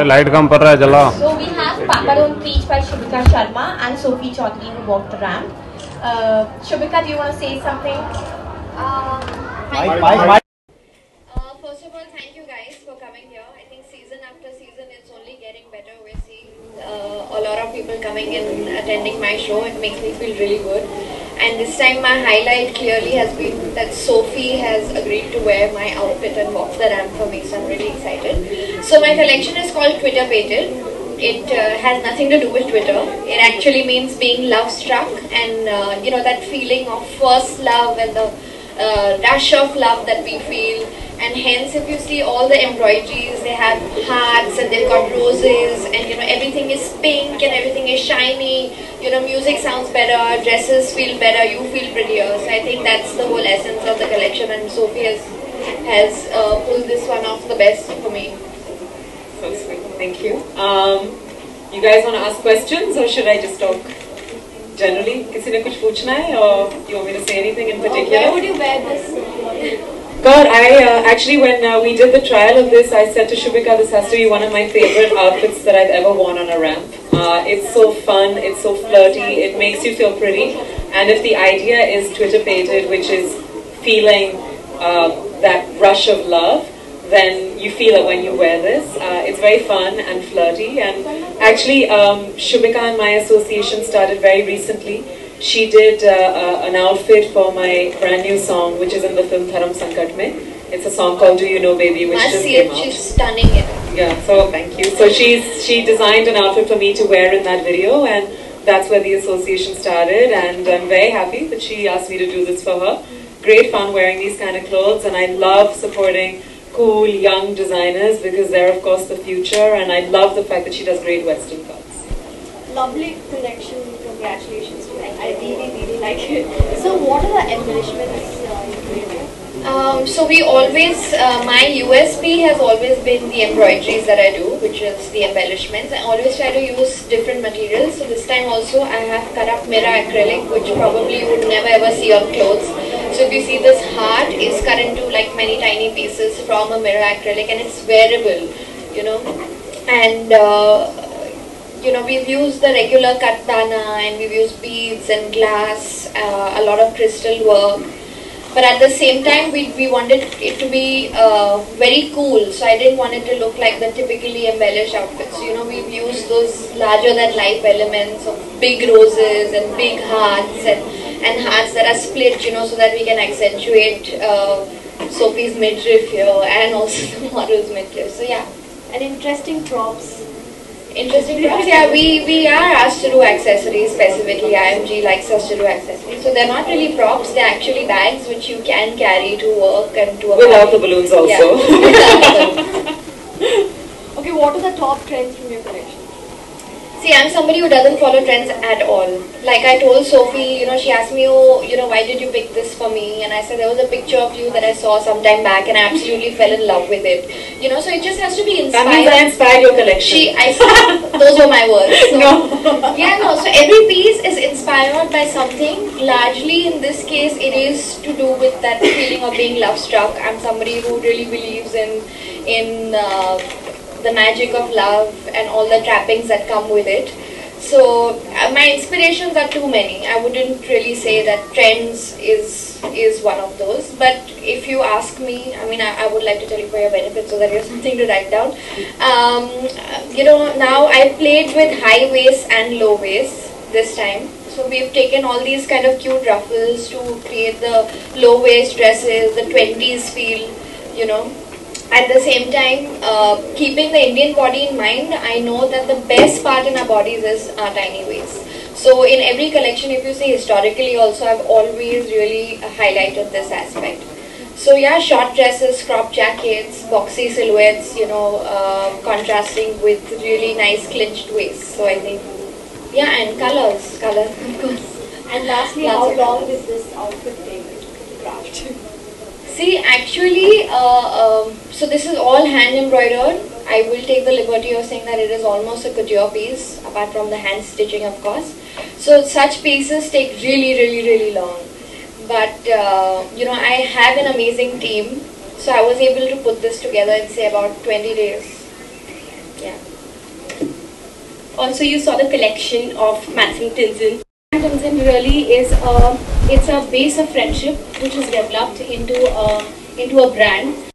Light कम पड़ रहा है, जला. So we have Balloon Peach by Shubhika Sharma and Sophie Chaudhary who walked the ramp. Shubhika, do you want to say something? First of all, thank you guys for coming here. I think season after season it's only getting better. We're seeing a lot of people coming and attending my show. It makes me feel really good. And this time my highlight clearly has been that Sophie has agreed to wear my outfit and walk the ramp for me, so I'm really excited. So my collection is called Twitter Pated. It has nothing to do with Twitter. It actually means being love struck and you know, that feeling of first love and the rush of love that we feel. And hence, if you see all the embroideries, they have hearts and they've got roses, and you know, everything is pink and everything is shiny. You know, music sounds better, dresses feel better, you feel prettier. So I think that's the whole essence of the collection, and Sophie has pulled this one off the best for me. So sweet, thank you. You guys want to ask questions, or should I just talk generally? किसी ने कुछ पूछना है, or you want me to say anything in particular? Where would you wear this? God, I actually, when we did the trial of this, I said to Shubhika, this has to be one of my favorite outfits that I've ever worn on a ramp. It's so fun, it's so flirty, it makes you feel pretty. And if the idea is Twitter Pated, which is feeling that rush of love, then you feel it when you wear this. It's very fun and flirty. And actually, Shubhika and my association started very recently. She did an outfit for my brand new song, which is in the film Dharam Sankat Mein. It's a song called Do You Know Baby, which just came out. She's stunning in it. Yeah, so thank you. So she designed an outfit for me to wear in that video, and that's where the association started. And I'm very happy that she asked me to do this for her. Great fun wearing these kind of clothes, and I love supporting cool young designers because they're of course the future, and I love the fact that she does great Western cuts. Lovely collection, congratulations. I really like it. So what are the embellishments you created? So we always, my USP has always been the embroideries that I do, which is the embellishments. I always try to use different materials. So this time also I have cut up mirror acrylic, which probably you would never ever see on clothes. So if you see, this heart is cut into like many tiny pieces from a mirror acrylic, and it's wearable, you know. And you know, we've used the regular katana, and we've used beads and glass, a lot of crystal work. But at the same time, we wanted it to be very cool, so I didn't want it to look like the typically embellished outfits. You know, we've used those larger than life elements of big roses and big hearts and hearts that are split, you know, so that we can accentuate Sophie's midriff here and also the model's midriff. So yeah. And interesting props. Interesting props. Yeah, we are asked to do accessories specifically. IMG likes us to do accessories. So they're not really props, they're actually bags which you can carry to work and to a without party. the balloons also. Yeah. Okay, what are the top trends from your collection? See, I'm somebody who doesn't follow trends at all. Like I told Sophie, you know, she asked me, oh, you know, why did you pick this for me? And I said, there was a picture of you that I saw some time back and I absolutely fell in love with it. You know, so it just has to be inspired. That means I inspired your collection. Those were my words. So, no. Yeah, no, so every piece is inspired by something. Largely in this case, it is to do with that feeling of being love struck. I'm somebody who really believes in the magic of love and all the trappings that come with it. So my inspirations are too many. I wouldn't really say that trends is one of those. But if you ask me, I mean, I would like to tell you for your benefit so that you have something to write down. You know, now I played with high waist and low waist this time. So we've taken all these kind of cute ruffles to create the low waist dresses, the 20s feel, you know. At the same time, keeping the Indian body in mind, I know that the best part in our bodies is our tiny waist. So in every collection, if you see historically also, I've always really highlighted this aspect. So yeah, short dresses, crop jackets, boxy silhouettes, you know, contrasting with really nice clinched waists. So I think, yeah, and color, of course. And lastly, how long does this outfit take to craft? See, actually, so this is all hand embroidered. I will take the liberty of saying that it is almost a couture piece, apart from the hand stitching, of course. So such pieces take really long. But, you know, I have an amazing team So I was able to put this together in say about 20 days. Yeah. Also, you saw the collection of Matching Tinsin. Tinsin really is a base of friendship which is developed into a brand.